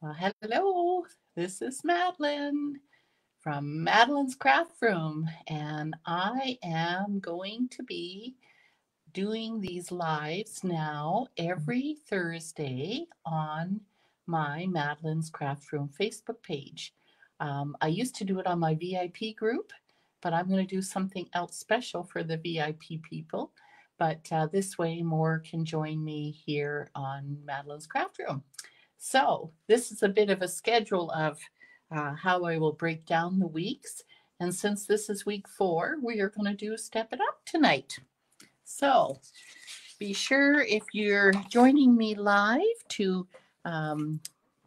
Well, hello. This is Madeline from Madeline's Craft Room, and I am going to be doing these lives now every Thursday on my Madeline's Craft Room Facebook page. I used to do it on my VIP group, but I'm going to do something else special for the VIP people. But this way, more can join me here on Madeline's Craft Room. So, this is a bit of a schedule of how I will break down the weeks. And since this is week 4, we are going to do Step It Up tonight. So, be sure if you're joining me live to um,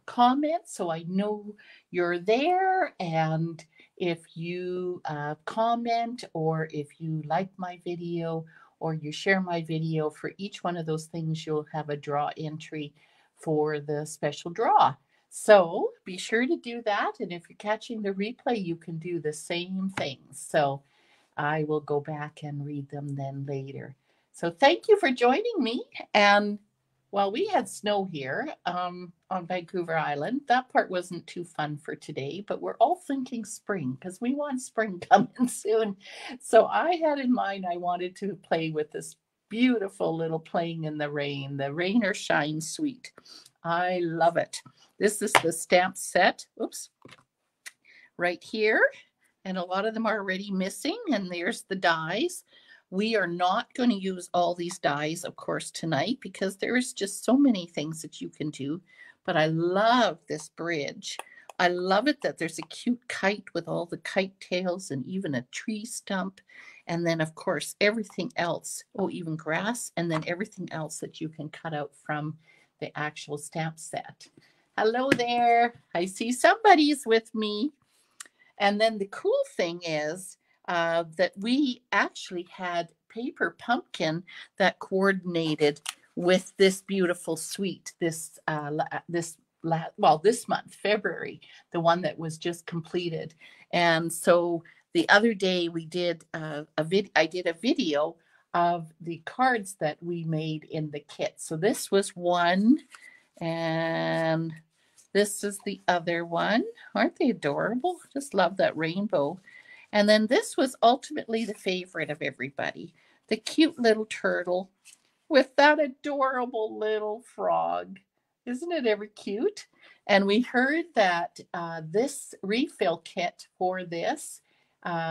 comment so I know you're there. And if you comment or if you like my video or you share my video, for each one of those things, you'll have a draw entry for the special draw. So be sure to do that. And if you're catching the replay, you can do the same things. So I will go back and read them then later. So thank you for joining me. And well, we had snow here on Vancouver Island. That part wasn't too fun for today, but we're all thinking spring because we want spring coming soon. So I had in mind I wanted to play with this beautiful little playing in the rain or shine suite. I love it. This is the stamp set. Oops. Right here. And a lot of them are already missing. And there's the dies. We are not going to use all these dies, of course, tonight because there's just so many things that you can do. But I love this bridge. I love it that there's a cute kite with all the kite tails and even a tree stump. And then, of course, everything else. Oh, even grass. And then everything else that you can cut out from the actual stamp set. Hello there. I see somebody's with me. And then the cool thing is that we actually had Paper Pumpkin that coordinated with this beautiful suite this this month, February, the one that was just completed. And so the other day we did I did a video of the cards that we made in the kit. So this was one, and this is the other one. Aren't they adorable? Just love that rainbow. And then this was ultimately the favorite of everybody. The cute little turtle with that adorable little frog. Isn't it ever cute? And we heard that this refill kit for this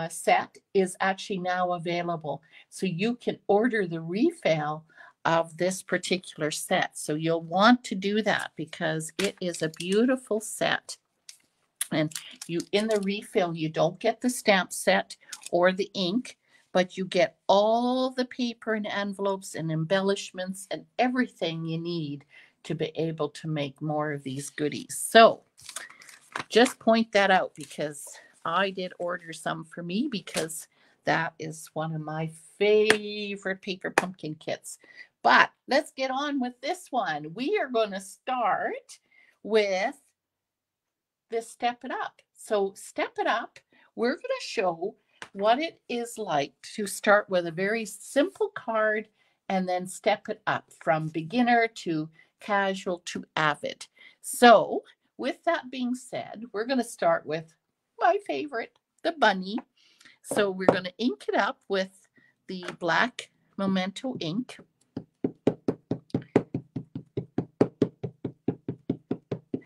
set is actually now available. So you can order the refill of this particular set. So you'll want to do that because it is a beautiful set. And you, in the refill, you don't get the stamp set or the ink, but you get all the paper and envelopes and embellishments and everything you need to be able to make more of these goodies. So just point that out because I did order some for me because that is one of my favorite Paper Pumpkin kits. But let's get on with this one. We are going to start with this Step It Up. So Step It Up, we're going to show what it is like to start with a very simple card and then step it up from beginner to casual to avid. So with that being said, we're going to start with my favorite, the bunny. So we're going to ink it up with the black Memento ink.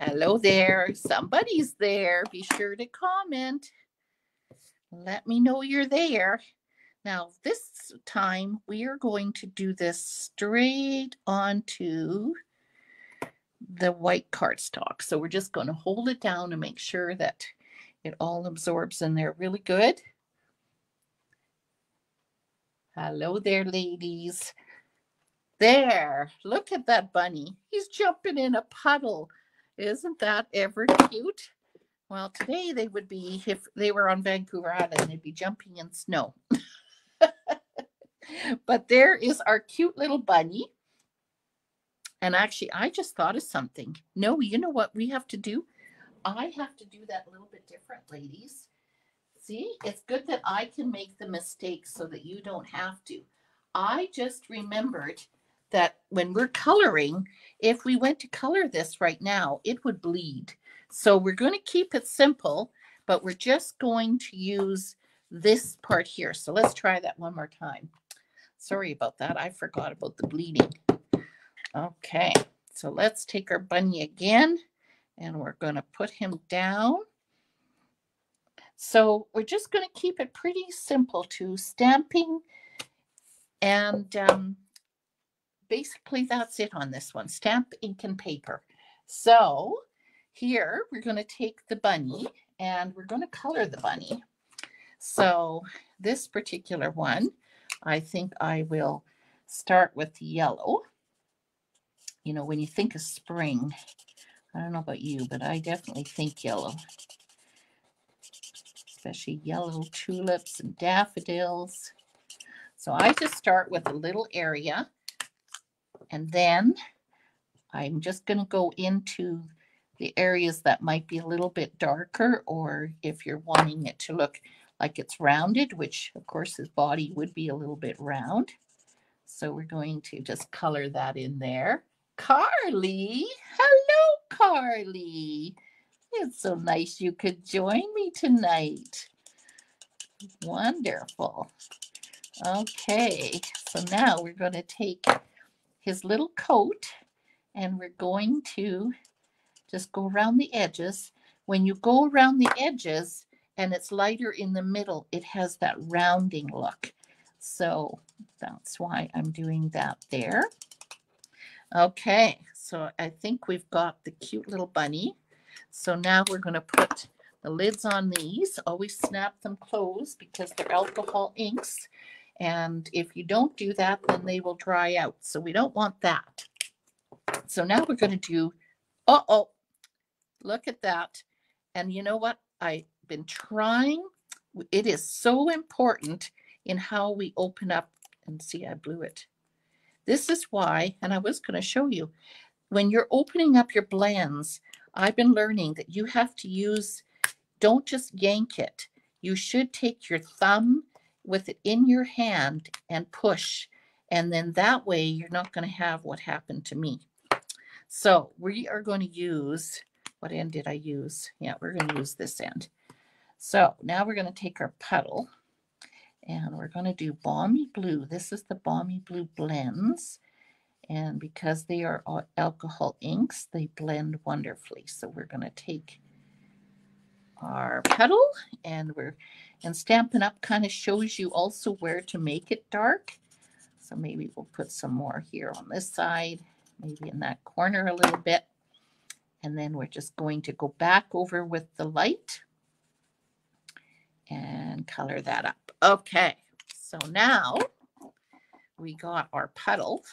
Hello there. Somebody's there. Be sure to comment. Let me know you're there. Now, this time we are going to do this straight onto the white cardstock. So we're just going to hold it down and make sure that it all absorbs in there really good. Hello there, ladies. There, look at that bunny. He's jumping in a puddle. Isn't that ever cute? Well, today they would be, if they were on Vancouver Island, they'd be jumping in snow. But there is our cute little bunny. And actually, I just thought of something. No, you know what we have to do? I have to do that a little bit different, ladies. See, it's good that I can make the mistakes so that you don't have to. I just remembered that when we're coloring, if we went to color this right now, it would bleed. So we're going to keep it simple, but we're just going to use this part here. So let's try that one more time. Sorry about that. I forgot about the bleeding. Okay, so let's take our bunny again, and we're going to put him down. So we're just going to keep it pretty simple to stamping, and basically that's it on this one. Stamp, ink, and paper. So here we're going to take the bunny and we're going to color the bunny. So this particular one, I think I will start with yellow. You know, when you think of spring, I don't know about you, but I definitely think yellow. Especially yellow tulips and daffodils. So I just start with a little area, and then I'm just going to go into the areas that might be a little bit darker, or if you're wanting it to look like it's rounded, which of course his body would be a little bit round. So we're going to just color that in there. Carly, hello, Carly. It's so nice you could join me tonight. Wonderful. Okay, so now we're going to take his little coat and we're going to just go around the edges. When you go around the edges and it's lighter in the middle, it has that rounding look. So that's why I'm doing that there. Okay, so I think we've got the cute little bunny. So now we're going to put the lids on these. Always snap them closed because they're alcohol inks. And if you don't do that, then they will dry out. So we don't want that. So now we're going to do, look at that. And you know what? I've been trying. It is so important in how we open up. And see, I blew it. This is why, and I was going to show you, when you're opening up your blends, I've been learning that you have to use, don't just yank it. You should take your thumb with it in your hand and push. And then that way you're not going to have what happened to me. So we are going to use, what end did I use? Yeah, we're going to use this end. So now we're going to take our puddle and we're going to do Balmy Blue. This is the Balmy Blue blends. And because they are alcohol inks, they blend wonderfully. So we're going to take our petal and Stampin' Up! Kind of shows you also where to make it dark. So maybe we'll put some more here on this side, maybe in that corner a little bit. And then we're just going to go back over with the light and color that up. Okay, so now we got our puddle.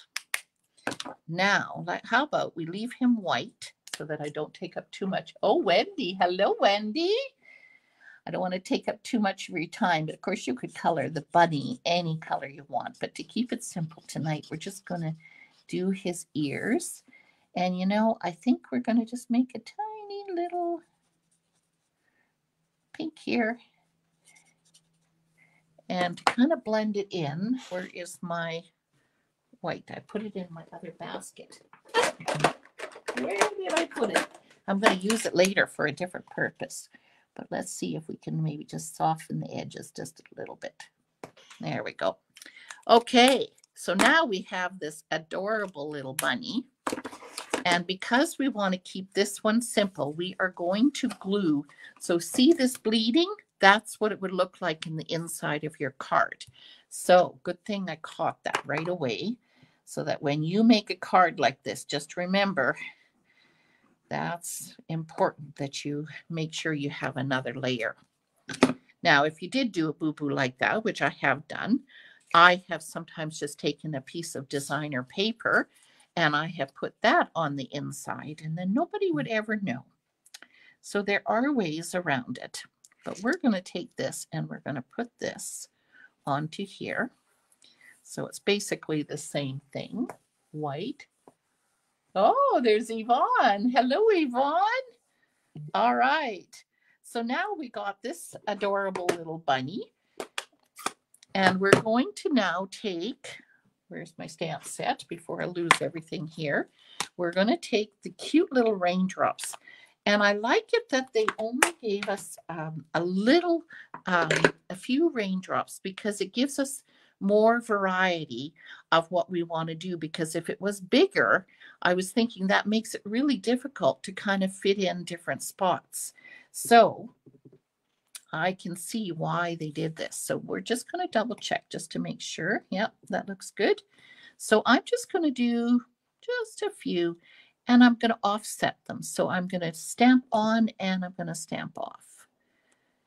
Now, how about we leave him white so that I don't take up too much. Oh, Wendy. Hello, Wendy. I don't want to take up too much of your time, but of course you could color the bunny any color you want. But to keep it simple tonight, we're just going to do his ears. And, you know, I think we're going to just make a tiny little pink here. And to kind of blend it in, where is my white? I put it in my other basket. Where did I put it? I'm going to use it later for a different purpose. But let's see if we can maybe just soften the edges just a little bit. There we go. Okay, so now we have this adorable little bunny. And because we want to keep this one simple, we are going to glue. So see this bleeding? That's what it would look like in the inside of your card. So good thing I caught that right away. So that when you make a card like this, just remember, that's important that you make sure you have another layer. Now, if you did do a boo-boo like that, which I have done, I have sometimes just taken a piece of designer paper and I have put that on the inside and then nobody would ever know. So there are ways around it. But we're going to take this and we're going to put this onto here. So it's basically the same thing. White. Oh, there's Yvonne. Hello, Yvonne. All right. So now we got this adorable little bunny. And we're going to now take where's my stamp set before I lose everything here. We're going to take the cute little raindrops. And I like it that they only gave us a few raindrops, because it gives us more variety of what we want to do. Because if it was bigger, I was thinking that makes it really difficult to kind of fit in different spots. So I can see why they did this. So we're just going to double check just to make sure. Yep, that looks good. So I'm just going to do just a few, and I'm going to offset them. So I'm going to stamp on and I'm going to stamp off.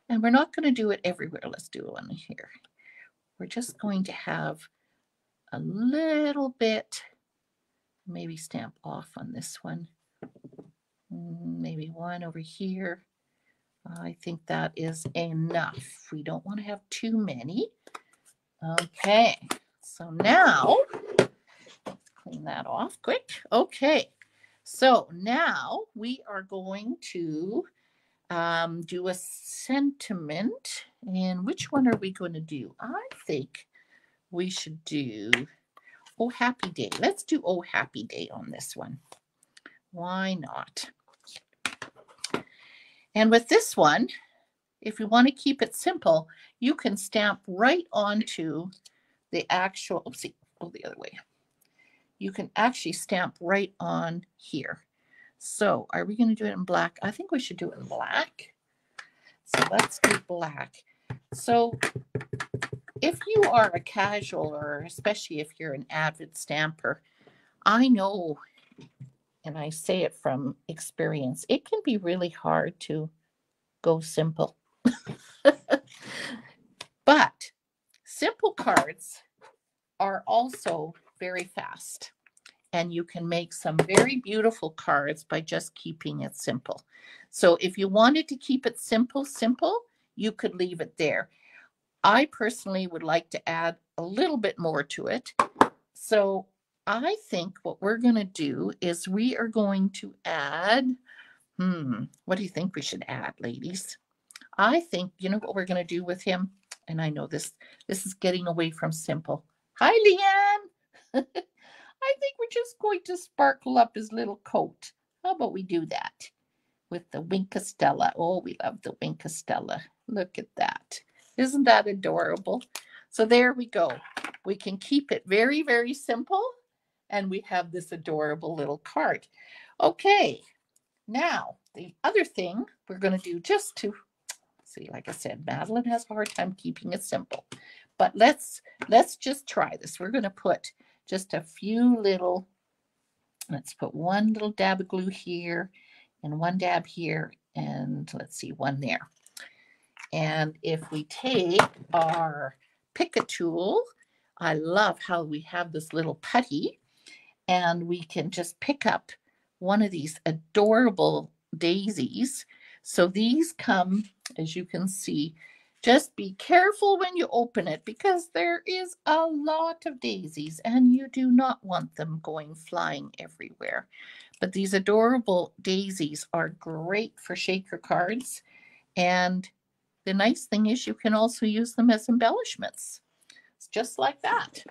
And we're not going to do it everywhere. Let's do one here. We're just going to have a little bit, maybe stamp off on this one. Maybe one over here. I think that is enough. We don't want to have too many. Okay, so now, let's clean that off quick. Okay, so now we are going to do a sentiment. And which one are we going to do? I think we should do Oh Happy Day. Let's do Oh Happy Day on this one. Why not? And with this one, if you want to keep it simple, you can stamp right onto the actual, oopsie, go the other way. You can actually stamp right on here. So are we going to do it in black? I think we should do it in black. So let's do black. So if you are a casual, or especially if you're an avid stamper, I know, and I say it from experience, it can be really hard to go simple. But simple cards are also very fast, and you can make some very beautiful cards by just keeping it simple. So if you wanted to keep it simple, you could leave it there. I personally would like to add a little bit more to it. So I think what we're going to do is we are going to add, what do you think we should add, ladies? I think, you know what we're going to do with him? And I know this is getting away from simple. Hi, Leanne. I think we're just going to sparkle up his little coat. How about we do that with the Wink of Stella? Oh, we love the Wink of Stella. Look at that. Isn't that adorable? So there we go. We can keep it very, very simple, and we have this adorable little card. Okay, now the other thing we're going to do, just to see, like I said, Madeline has a hard time keeping it simple, but let's just try this. We're going to put just a few little, let's put one little dab of glue here and one dab here, and let's see, one there. And if we take our Pick-a tool, I love how we have this little putty, and we can just pick up one of these adorable daisies. So these come, as you can see, just be careful when you open it, because there is a lot of daisies and you do not want them going flying everywhere. But these adorable daisies are great for shaker cards. And the nice thing is you can also use them as embellishments. It's just like that.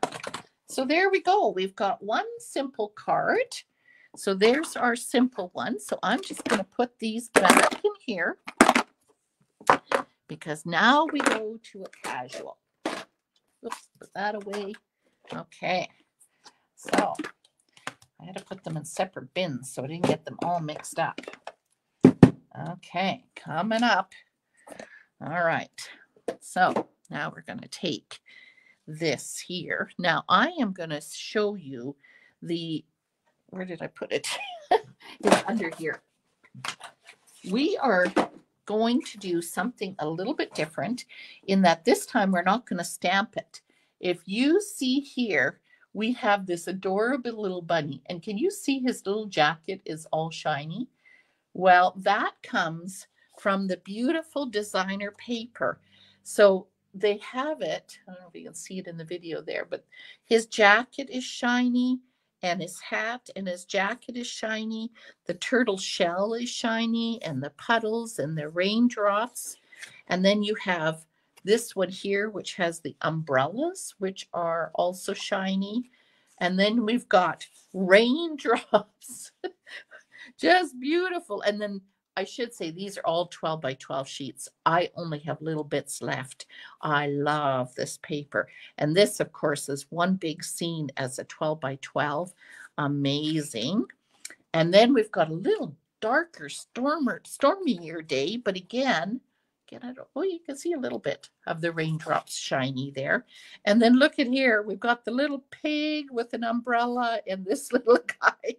So there we go. We've got one simple card. So there's our simple one. So I'm just going to put these back in here, because now we go to a casual. Oops, put that away. Okay. So I had to put them in separate bins so I didn't get them all mixed up. Okay, coming up. All right. So now we're going to take this here. Now I am going to show you the, where did I put it? It's under here. We are going to do something a little bit different, in that this time we're not going to stamp it. If you see here, we have this adorable little bunny, and can you see his little jacket is all shiny? Well, that comes from the beautiful designer paper. So they have it, I don't know if you can see it in the video there, but his jacket is shiny, and his hat and his jacket is shiny. The turtle shell is shiny, and the puddles and the raindrops. And then you have this one here, which has the umbrellas, which are also shiny. And then we've got raindrops. Just beautiful. And then I should say these are all 12 by 12 sheets. I only have little bits left. I love this paper. And this, of course, is one big scene as a 12 by 12. Amazing. And then we've got a little darker, stormier day. But again, you can see a little bit of the raindrops shiny there. And then look at here. We've got the little pig with an umbrella and this little guy.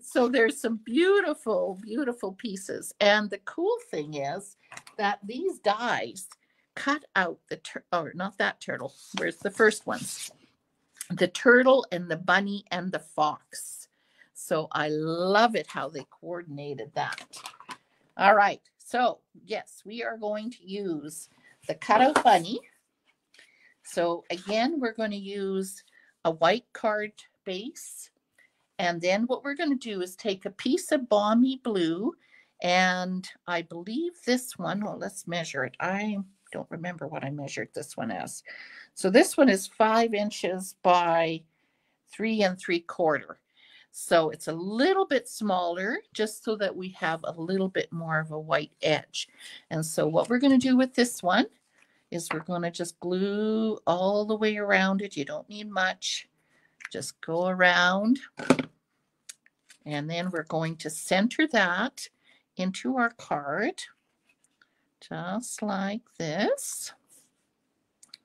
So there's some beautiful, beautiful pieces. And the cool thing is that these dies cut out not that turtle. Where's the first ones? The turtle and the bunny and the fox. So I love it how they coordinated that. All right. So yes, we are going to use the cutout bunny. So again, we're going to use a white card base. And then what we're going to do is take a piece of balmy blue, and I believe this one, well, let's measure it. I don't remember what I measured this one as. So this one is 5 inches by 3 3/4. So it's a little bit smaller, just so that we have a little bit more of a white edge. And so what we're going to do with this one is we're going to just glue all the way around it. You don't need much. Just go around. And then we're going to center that into our card, just like this.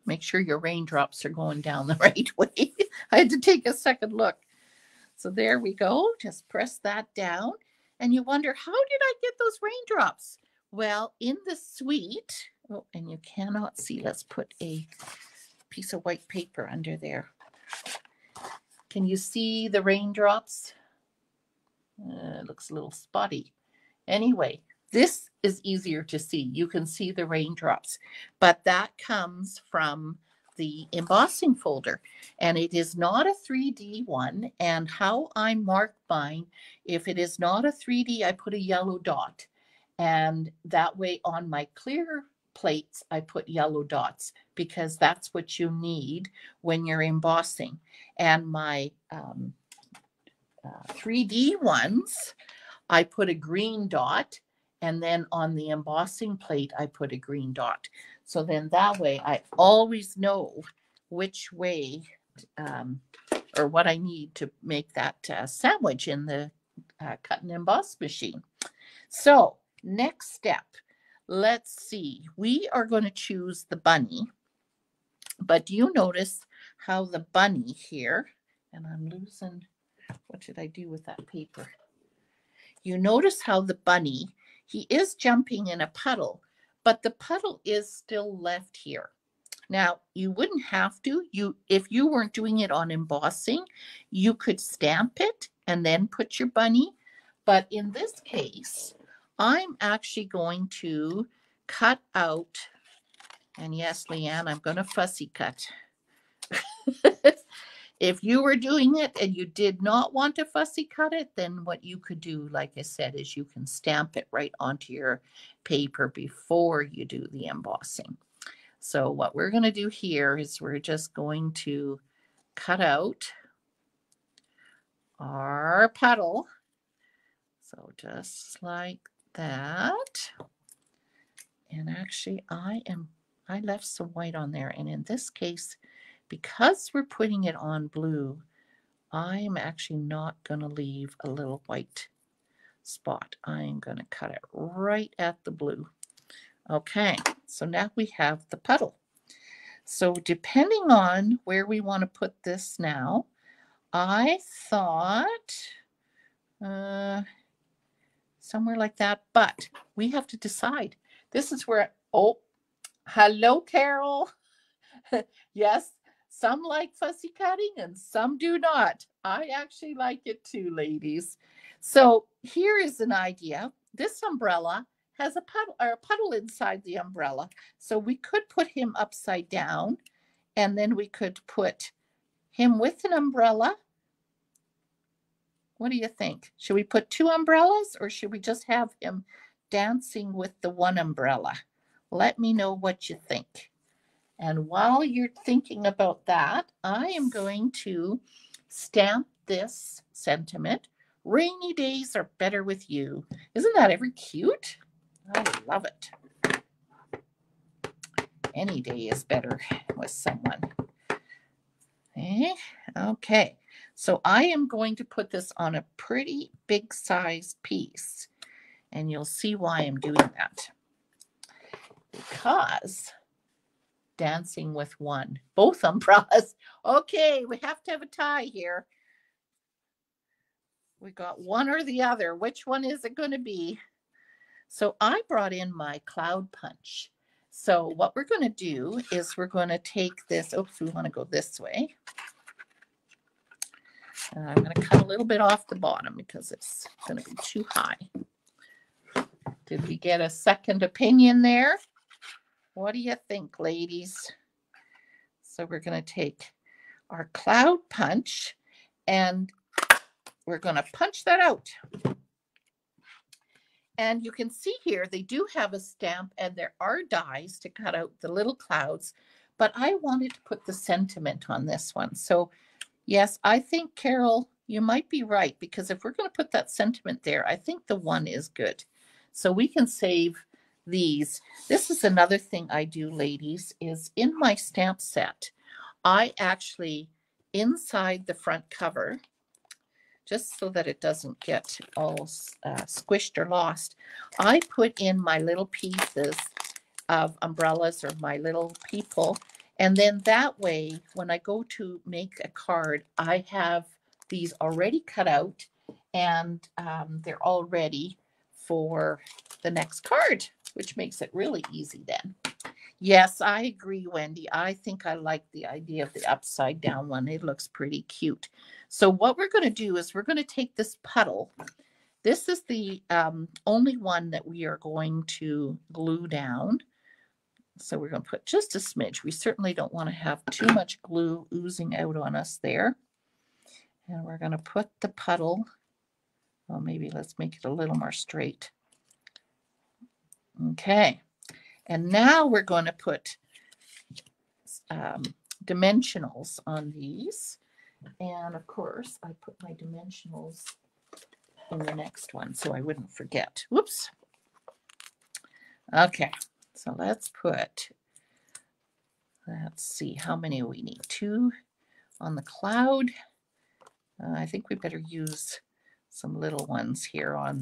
Make sure your raindrops are going down the right way. I had to take a second look. So there we go. Just press that down. And you wonder, how did I get those raindrops? Well, in the suite, oh, and you cannot see, let's put a piece of white paper under there. Can you see the raindrops? It looks a little spotty. Anyway, this is easier to see. You can see the raindrops, but that comes from the embossing folder, and it is not a 3D one. And how I mark mine, if it is not a 3D, I put a yellow dot, and that way on my clear plates I put yellow dots, because that's what you need when you're embossing. And my 3D ones, I put a green dot, and then on the embossing plate I put a green dot. So then that way I always know which way or what I need to make that sandwich in the cut and emboss machine. So next step, let's see. We are going to choose the bunny, but do you notice how the bunny here, and I'm losing, what did I do with that paper? You notice how the bunny, he is jumping in a puddle, but the puddle is still left here. Now, you wouldn't have to. If you weren't doing it on embossing, you could stamp it and then put your bunny. But in this case, I'm actually going to cut out, and yes, Leanne, I'm going to fussy cut. If you were doing it and you did not want to fussy cut it, then what you could do, like I said, is you can stamp it right onto your paper before you do the embossing. So what we're going to do here is we're just going to cut out our puddle. So just like that. And actually I left some white on there. And in this case, because we're putting it on blue, I'm actually not going to leave a little white spot. I'm going to cut it right at the blue. Okay, so now we have the puddle. So depending on where we want to put this now, I thought somewhere like that, but we have to decide. This is where, oh, hello, Carol. Yes, some like fussy cutting and some do not. I actually like it too, ladies. So here is an idea. This umbrella has a puddle inside the umbrella. So we could put him upside down, and then we could put him with an umbrella. What do you think? Should we put 2 umbrellas, or should we just have him dancing with the one umbrella? Let me know what you think. And while you're thinking about that, I am going to stamp this sentiment. Rainy days are better with you. Isn't that ever cute? I love it. Any day is better with someone. Okay, so I am going to put this on a pretty big size piece, and you'll see why I'm doing that. Because dancing with one, both umbrellas. Okay, we have to have a tie here. We got one or the other. Which one is it going to be? So I brought in my cloud punch. So what we're going to do is we're going to take this. Oops, we want to go this way. And I'm going to cut a little bit off the bottom because it's going to be too high. Did we get a second opinion there? What do you think, ladies? So we're going to take our cloud punch and we're going to punch that out. And you can see here, they do have a stamp and there are dies to cut out the little clouds, but I wanted to put the sentiment on this one. So yes, I think, Carol, you might be right, because if we're going to put that sentiment there, I think the one is good. So we can save these. This is another thing I do, ladies, is in my stamp set, I actually, inside the front cover, just so that it doesn't get all squished or lost, I put in my little pieces of umbrellas or my little people. And then that way, when I go to make a card, I have these already cut out and they're all ready for the next card, which makes it really easy then. Yes, I agree, Wendy. I think I like the idea of the upside down one. It looks pretty cute. So what we're going to do is we're going to take this puddle. This is the only one that we are going to glue down. So we're going to put just a smidge. We certainly don't want to have too much glue oozing out on us there. And we're going to put the puddle, well, maybe let's make it a little more straight. Okay. And now we're going to put dimensionals on these. And of course, I put my dimensionals in the next one so I wouldn't forget. Whoops. Okay, so let's see how many we need. 2 on the cloud. I think we better use some little ones here on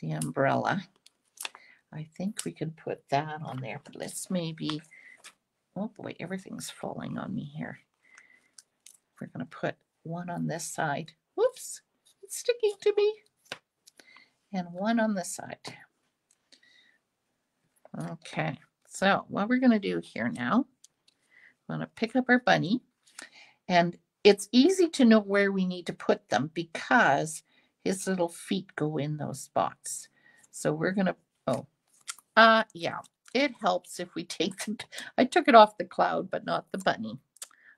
the umbrella. I think we can put that on there, but let's maybe, oh boy, everything's falling on me here. We're going to put one on this side. Whoops, it's sticking to me. And one on this side. Okay, so what we're going to do here now, I'm going to pick up our bunny. And it's easy to know where we need to put them because his little feet go in those spots. So we're going to, yeah, it helps if we take the, I took it off the cloud, but not the bunny.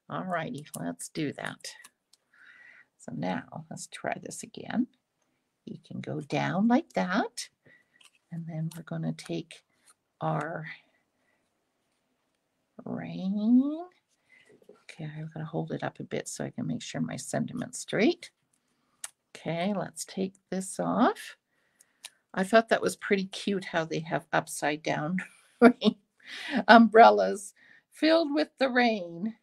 All righty, let's do that. So now let's try this again. You can go down like that. And then we're going to take our rain. Okay, I'm going to hold it up a bit so I can make sure my sentiment's straight. Okay, let's take this off. I thought that was pretty cute how they have upside down rain umbrellas filled with the rain.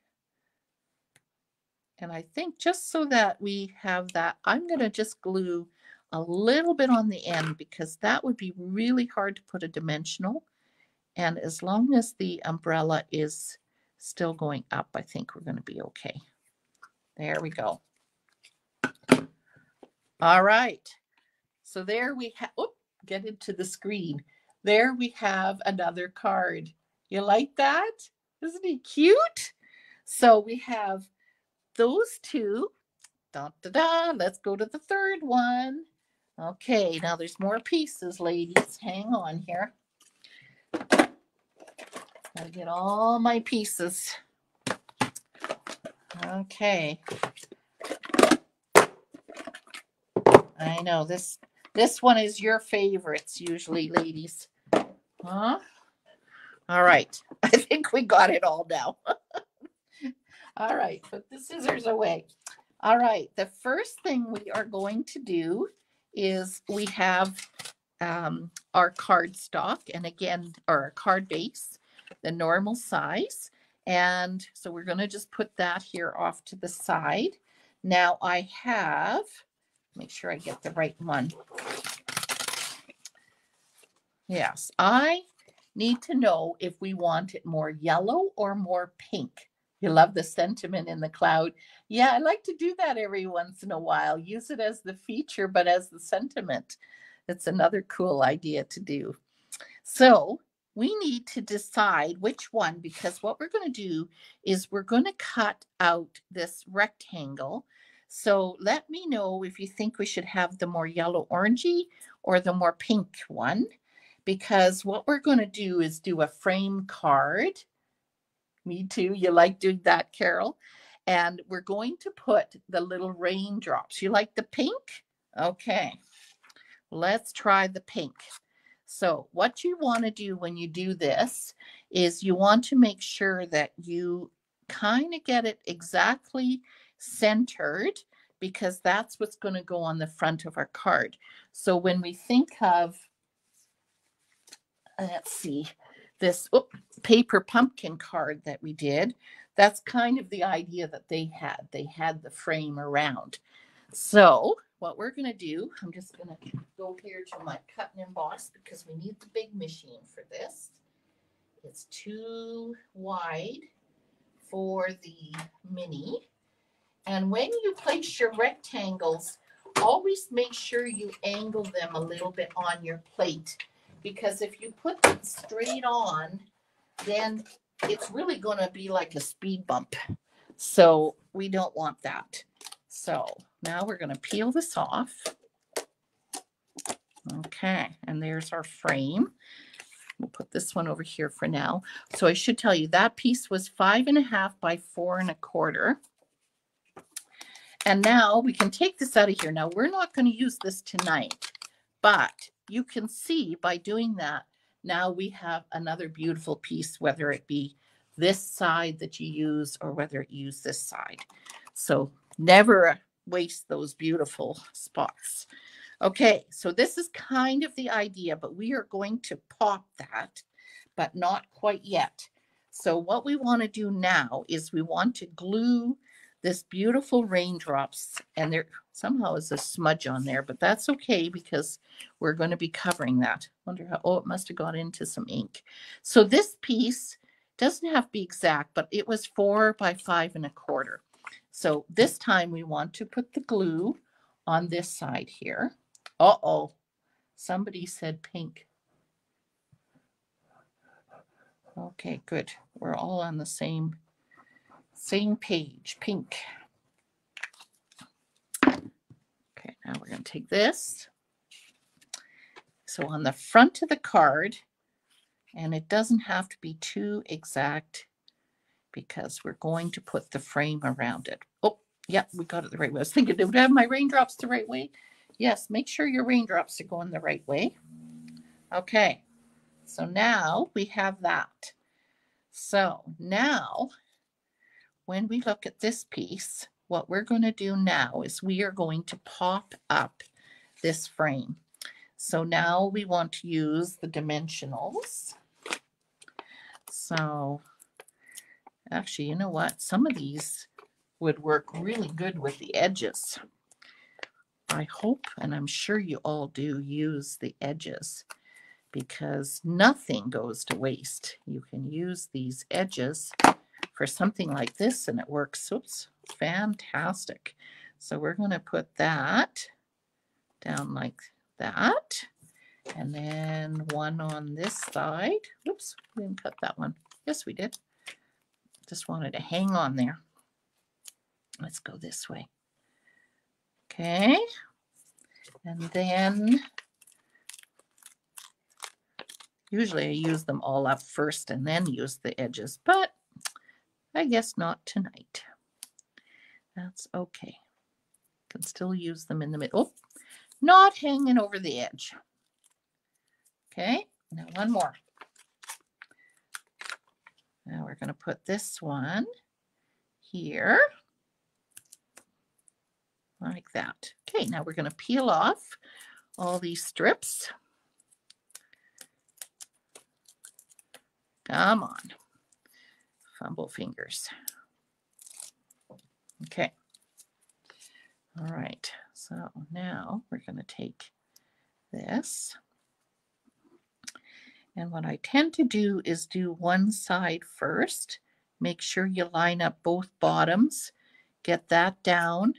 And I think just so that we have that, I'm going to just glue a little bit on the end because that would be really hard to put a dimensional. And as long as the umbrella is still going up, I think we're going to be okay. There we go. All right. So there we have, get into the screen. There we have another card. You like that? Isn't he cute? So we have those two. Da, da, da. Let's go to the third one. Okay, now there's more pieces, ladies. Hang on here. Gotta get all my pieces. Okay. I know this one is your favorites usually, ladies. Huh? All right. I think we got it all now. All right, put the scissors away. All right, the first thing we are going to do is we have our card stock, and again, our card base, the normal size. And so we're going to just put that here off to the side. Now I have, make sure I get the right one. Yes, I need to know if we want it more yellow or more pink. You love the sentiment in the cloud. Yeah, I like to do that every once in a while. Use it as the feature, but as the sentiment. It's another cool idea to do. So we need to decide which one, because what we're going to do is we're going to cut out this rectangle. So let me know if you think we should have the more yellow orangey or the more pink one, because what we're going to do is do a frame card. Me too. You like doing that, Carol? And we're going to put the little raindrops. You like the pink? Okay. Let's try the pink. So what you want to do when you do this is you want to make sure that you kind of get it exactly centered, because that's what's going to go on the front of our card. So when we think of, let's see, this paper pumpkin card that we did, that's kind of the idea that they had. They had the frame around. So what we're going to do, I'm just going to go here to my cut and emboss because we need the big machine for this. It's too wide for the mini. And when you place your rectangles, always make sure you angle them a little bit on your plate, because if you put them straight on, then it's really going to be like a speed bump. So we don't want that. So now we're going to peel this off. Okay, and there's our frame. We'll put this one over here for now. So I should tell you that piece was 5.5 by 4.25. And now we can take this out of here. Now we're not going to use this tonight, but you can see by doing that, now we have another beautiful piece, whether it be this side that you use or whether you use this side. So never waste those beautiful spots. Okay, so this is kind of the idea, but we are going to pop that, but not quite yet. So what we want to do now is we want to glue this beautiful raindrops, and there somehow is a smudge on there, but that's okay because we're going to be covering that. Wonder how, oh, it must have got into some ink. So this piece doesn't have to be exact, but it was 4 by 5.25. So this time we want to put the glue on this side here. Uh-oh, somebody said pink. Okay, good. We're all on the same page, pink. Okay, now we're going to take this. So on the front of the card, and it doesn't have to be too exact because we're going to put the frame around it. Oh, yeah, we got it the right way. I was thinking, did I have my raindrops the right way? Yes, make sure your raindrops are going the right way. Okay, so now we have that. So now, when we look at this piece, what we're going to do now is we are going to pop up this frame. So now we want to use the dimensionals. So actually, you know what? Some of these would work really good with the edges. I hope, and I'm sure you all do, use the edges, because nothing goes to waste. You can use these edges for something like this and it works. Oops, fantastic. So we're going to put that down like that. And then one on this side. Oops, we didn't cut that one. Yes, we did. Just wanted to hang on there. Let's go this way. Okay. And then usually I use them all up first and then use the edges, but I guess not tonight. That's okay. Can still use them in the middle. Oh, not hanging over the edge. Okay, now one more. Now we're going to put this one here. like that. Okay, now we're going to peel off all these strips. Come on. Fumble fingers. Okay. All right. So now we're going to take this. And what I tend to do is do one side first. Make sure you line up both bottoms. Get that down.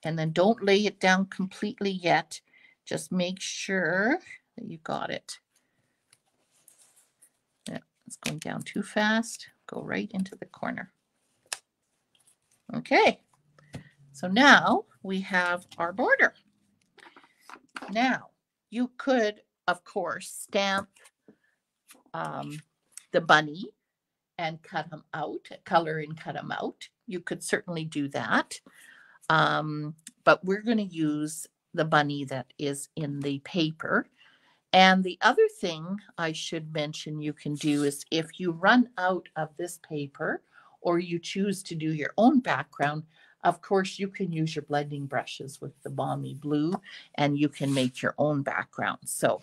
And then don't lay it down completely yet. Just make sure that you got it. Yeah, it's going down too fast. Go right into the corner. Okay. So now we have our border. Now, you could, of course, stamp the bunny and cut them out, color and cut them out. You could certainly do that. But we're going to use the bunny that is in the paper. And the other thing I should mention you can do is if you run out of this paper or you choose to do your own background, of course, you can use your blending brushes with the Balmy Blue and you can make your own background. So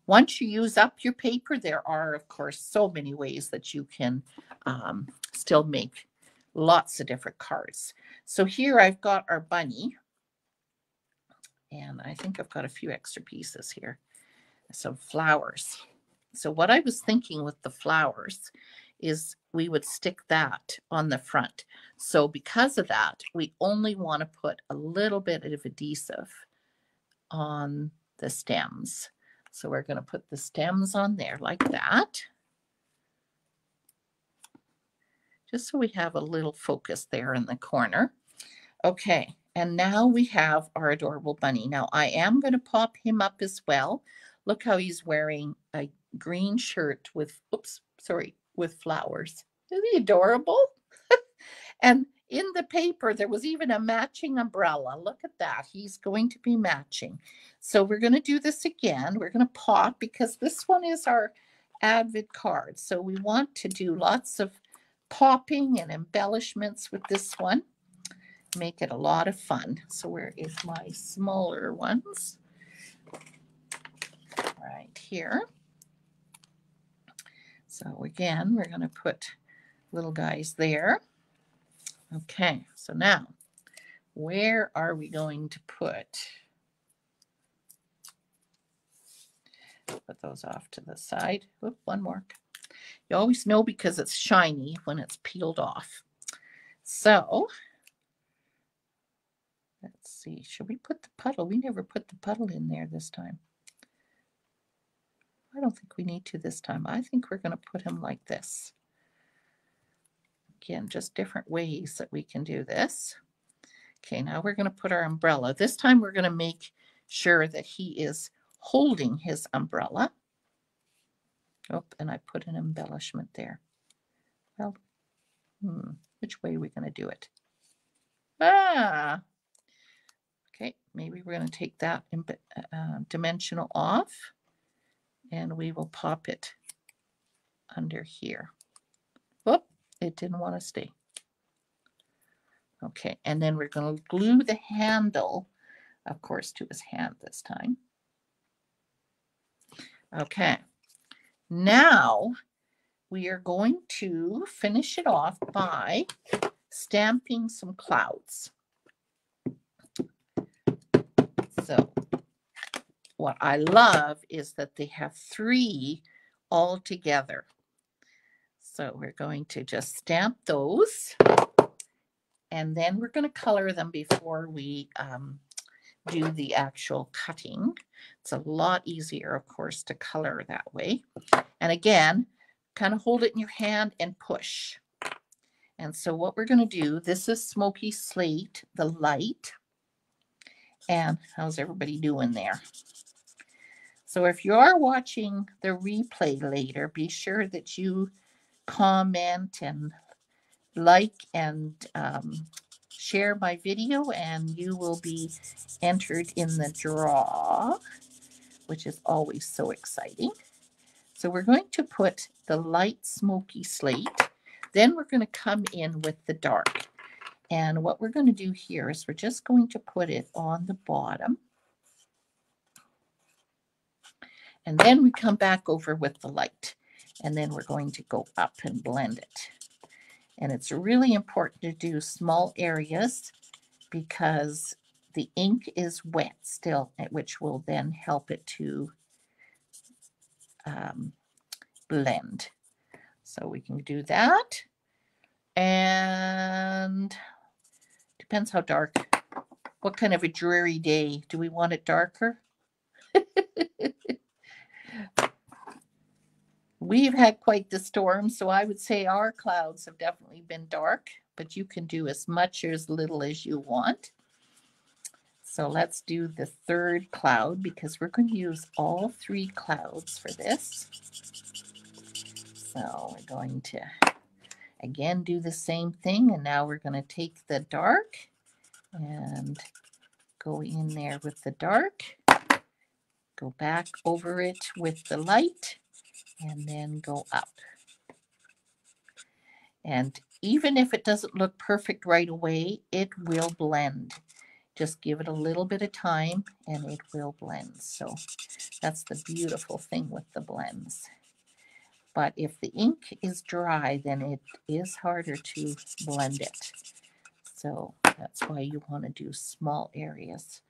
once you use up your paper, there are, of course, so many ways that you can still make lots of different cards. So here I've got our bunny. And I think I've got a few extra pieces here. Some flowers. So what I was thinking with the flowers is we would stick that on the front. So because of that, we only want to put a little bit of adhesive on the stems. So we're going to put the stems on there like that. Just so we have a little focus there in the corner. Okay, and now we have our adorable bunny. Now I am going to pop him up as well. Look how he's wearing a green shirt with, with flowers. Isn't he adorable? And in the paper, there was even a matching umbrella. Look at that. He's going to be matching. So we're going to do this again. We're going to pop because this one is our Advent card. So we want to do lots of popping and embellishments with this one. Make it a lot of fun. So where is my smaller ones? Right here. So again, we're going to put little guys there. Okay, so now where are we going to put those off to the side? Oop, one more. You always know because it's shiny when it's peeled off. So let's see, should we put the puddle? We never put the puddle in there this time. I don't think we need to this time. I think we're going to put him like this. Again, just different ways that we can do this. Okay, now we're going to put our umbrella. This time we're going to make sure that he is holding his umbrella. Oh, and I put an embellishment there. Well, which way are we going to do it? Okay, maybe we're going to take that dimensional off and we will pop it under here. Whoop, it didn't want to stay. Okay, and then we're going to glue the handle, of course, to his hand this time. Okay, now we are going to finish it off by stamping some clouds. So what I love is that they have 3 all together. So we're going to just stamp those. And then we're going to color them before we do the actual cutting. It's a lot easier, of course, to color that way. And again, kind of hold it in your hand and push. And so what we're going to do, this is Smoky Slate, the light. And how's everybody doing there? So if you are watching the replay later, be sure that you comment and like and share my video, and you will be entered in the draw, which is always so exciting. So we're going to put the light Smoky Slate. Then we're going to come in with the dark. And what we're going to do here is we're just going to put it on the bottom. And then we come back over with the light. And then we're going to go up and blend it. And it's really important to do small areas because the ink is wet still, which will then help it to blend. So we can do that. And depends how dark. What kind of a dreary day? Do we want it darker? We've had quite the storm, so I would say our clouds have definitely been dark, but you can do as much or as little as you want. So let's do the third cloud because we're going to use all 3 clouds for this. So we're going to again do the same thing, and now we're going to take the dark and go in there with the dark, go back over it with the light, and then go up. And even if it doesn't look perfect right away, it will blend. Just give it a little bit of time and it will blend. So that's the beautiful thing with the blends. But if the ink is dry, then it is harder to blend it. So that's why you want to do small areas.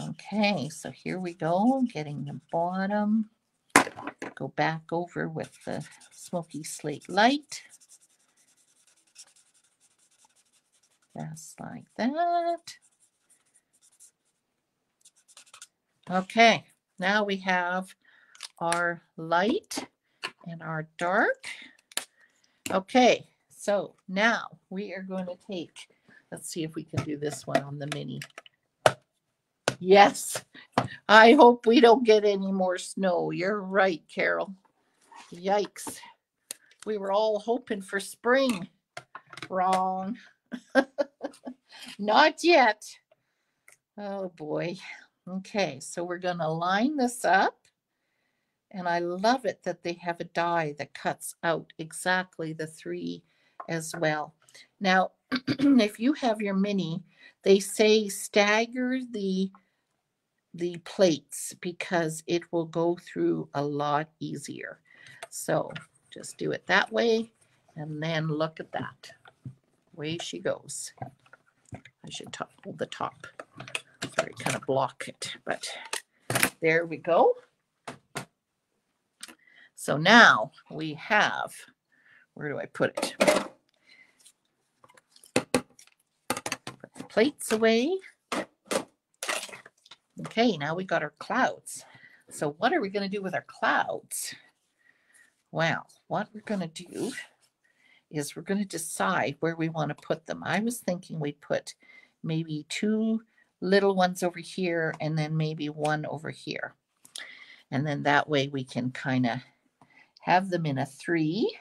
Okay, so here we go, getting the bottom. Go back over with the smoky slate light. Just like that. Okay, now we have our light and our dark. Okay, so now we are going to take, let's see if we can do this one on the mini. Yes, I hope we don't get any more snow. You're right, Carol. Yikes. We were all hoping for spring. Wrong. Not yet. Oh boy. Okay, so we're going to line this up. And I love it that they have a die that cuts out exactly the 3 as well. Now, if you have your mini, they say stagger the plates because it will go through a lot easier. So just do it that way. And then look at that. Away she goes. I should hold the top. Sorry, kind of block it, but there we go. So now we have, where do I put it? Put the plates away. Okay, now we got our clouds. So what are we going to do with our clouds? Well, what we're going to do is we're going to decide where we want to put them. I was thinking we'd put maybe 2 little ones over here and then maybe 1 over here. And then that way we can kind of have them in a 3.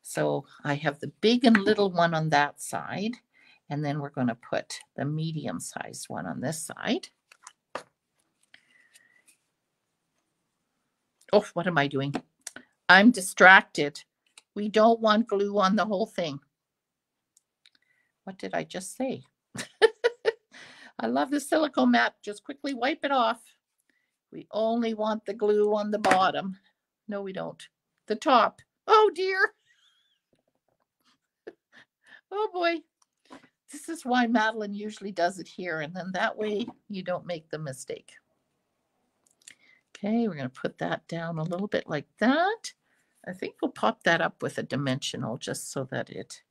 So I have the big and little one on that side. And then we're going to put the medium-sized one on this side. Oh, what am I doing? I'm distracted. We don't want glue on the whole thing. What did I just say? I love the silicone mat. Just quickly wipe it off. We only want the glue on the bottom. No, we don't. The top. Oh, dear. Oh, boy. This is why Madeline usually does it here. And then that way you don't make the mistake. Okay, we're going to put that down a little bit like that. I think we'll pop that up with a dimensional just so that it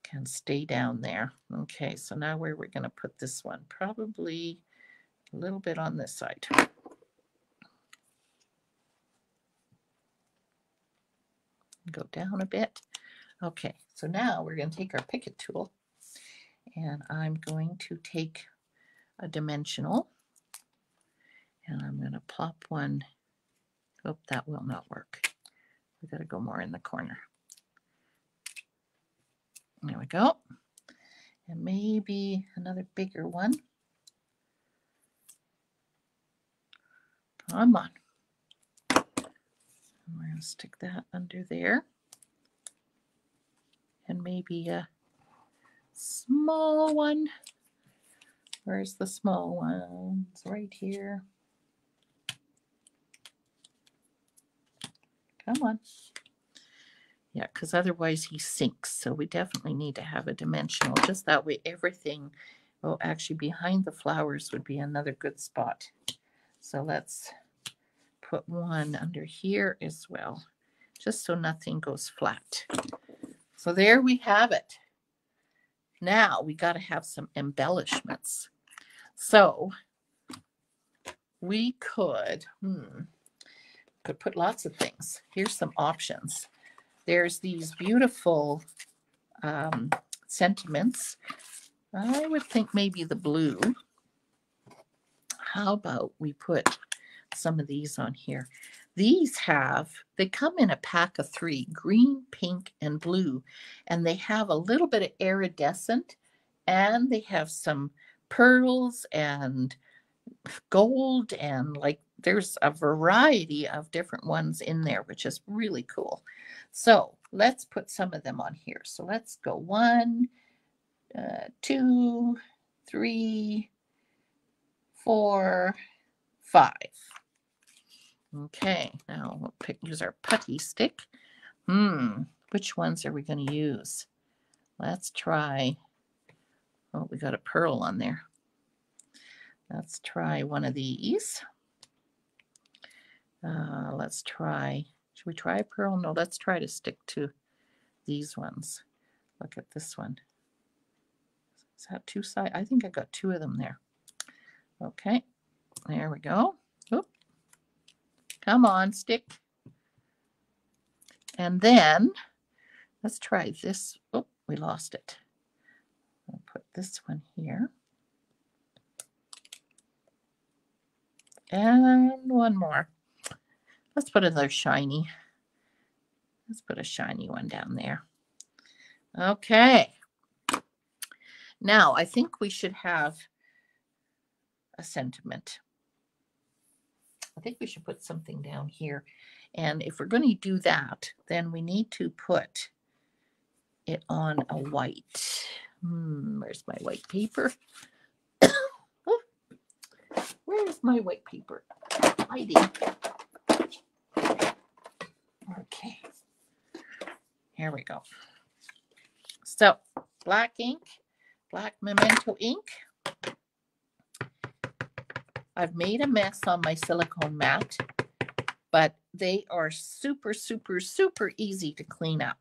can stay down there. Okay, so now where we're going to put this one? Probably a little bit on this side. Go down a bit. Okay, so now we're going to take our Picket tool and I'm going to take a dimensional and I'm going to plop one. Oh, that will not work. We got to go more in the corner. There we go. And maybe another bigger one. Come on. We're going to stick that under there. And maybe small one. Where's the small one? It's right here. Come on. Yeah, because otherwise he sinks. So we definitely need to have a dimensional. Just that way everything, oh, actually behind the flowers would be another good spot. So let's put one under here as well, just so nothing goes flat. So there we have it. Now we got to have some embellishments. So we could put lots of things. Here's some options. There's these beautiful sentiments. I would think maybe the blue. How about we put some of these on here? These they come in a pack of 3, green, pink, and blue. And they have a little bit of iridescent, and they have some pearls and gold, and like there's a variety of different ones in there, which is really cool. So let's put some of them on here. So let's go 1, 2, 3, 4, 5. Okay, now we'll use our putty stick. Which ones are we going to use? Let's try. Oh, we got a pearl on there. Let's try one of these. Let's try. Should we try a pearl? No, let's try to stick to these ones. Look at this one. Is that 2 sides? I think I got 2 of them there. Okay, there we go. Oop. Come on, stick. And then let's try this. Oh, we lost it. I'll put this one here. And one more. Let's put another shiny. Let's put a shiny one down there. Okay. Now, I think we should have a sentiment. I think we should put something down here. And if we're going to do that, then we need to put it on a white. Where's my white paper? Oh, where's my white paper? Hiding. Okay. Here we go. So, black ink, black memento ink. I've made a mess on my silicone mat, but they are super, super, super easy to clean up.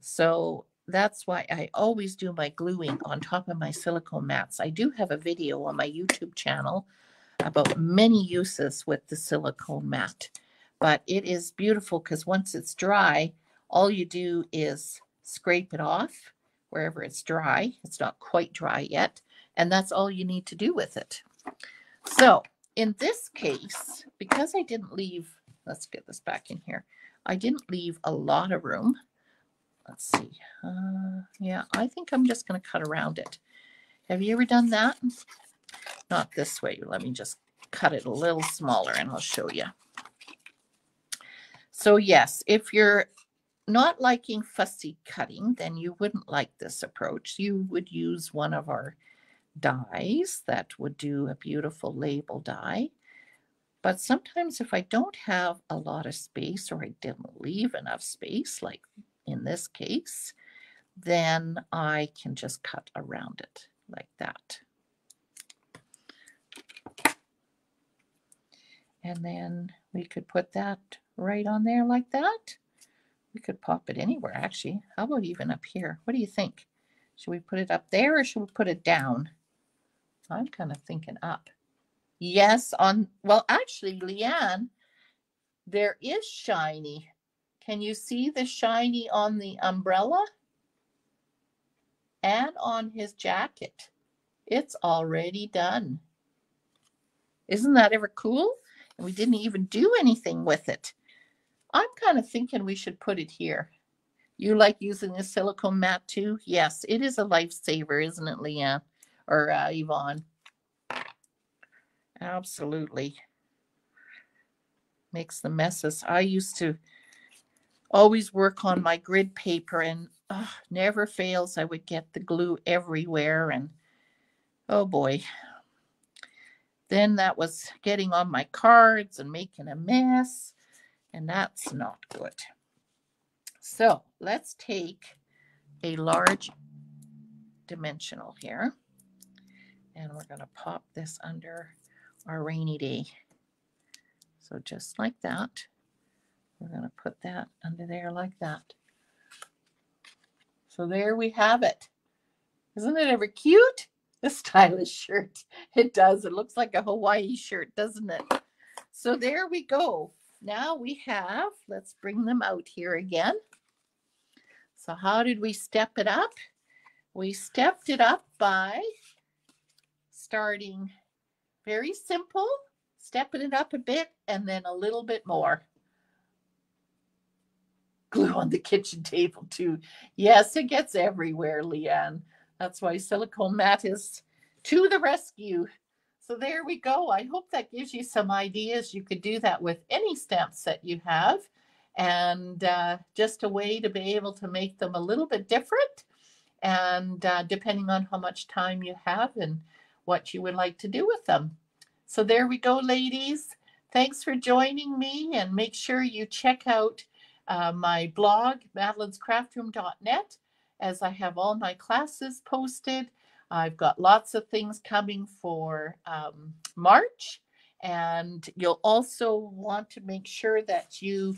So that's why I always do my gluing on top of my silicone mats. I do have a video on my YouTube channel about many uses with the silicone mat, but it is beautiful because once it's dry, all you do is scrape it off wherever it's dry. It's not quite dry yet, and that's all you need to do with it. So in this case, because I didn't leave, let's get this back in here. I didn't leave a lot of room. Let's see. Yeah, I think I'm just going to cut around it. Have you ever done that? Not this way. Let me just cut it a little smaller and I'll show you. So yes, if you're not liking fussy cutting, then you wouldn't like this approach. You would use one of our dies that would do a beautiful label die. But sometimes if I don't have a lot of space, or I didn't leave enough space, like in this case, then I can just cut around it like that. And then we could put that right on there like that. We could pop it anywhere, actually. How about even up here? What do you think? Should we put it up there or should we put it down? I'm kind of thinking up. Yes, well, actually, Leanne, there is shiny. Can you see the shiny on the umbrella? And on his jacket. It's already done. Isn't that ever cool? And we didn't even do anything with it. I'm kind of thinking we should put it here. You like using a silicone mat too? Yes, it is a lifesaver, isn't it, Leanne? Or Yvonne? Absolutely. Makes the messes. I used to always work on my grid paper, and never fails. I would get the glue everywhere, and oh boy. Then that was getting on my cards and making a mess, and that's not good. So let's take a large dimensional here, and we're going to pop this under our rainy day. So just like that, we're going to put that under there like that. So there we have it. Isn't it ever cute? A stylish shirt. It does. It looks like a Hawaii shirt, doesn't it? So there we go. Now we have, let's bring them out here again. So how did we step it up? We stepped it up by starting very simple, stepping it up a bit, and then a little bit more. Glue on the kitchen table too. Yes, it gets everywhere, Leanne. That's why Silicone Mat is to the rescue. So there we go. I hope that gives you some ideas. You could do that with any stamp set you have, and just a way to be able to make them a little bit different, and depending on how much time you have and what you would like to do with them. So there we go, ladies. Thanks for joining me, and make sure you check out my blog, madelinescraftroom.net, as I have all my classes posted. I've got lots of things coming for March, and you'll also want to make sure that you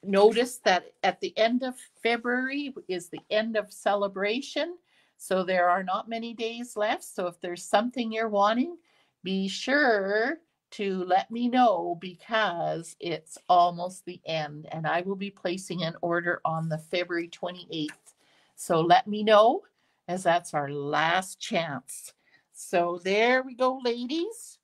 notice that at the end of February is the end of celebration. So there are not many days left. So if there's something you're wanting, be sure to let me know, because it's almost the end, and I will be placing an order on the February 28th. So let me know, as that's our last chance. So there we go, ladies.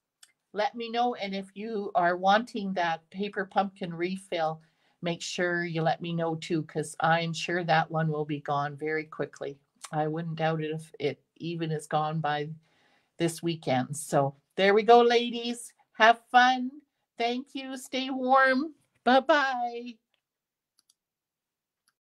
Let me know. And if you are wanting that paper pumpkin refill, make sure you let me know too, because I'm sure that one will be gone very quickly. I wouldn't doubt it if it even is gone by this weekend. So there we go, ladies. Have fun. Thank you. Stay warm. Bye-bye.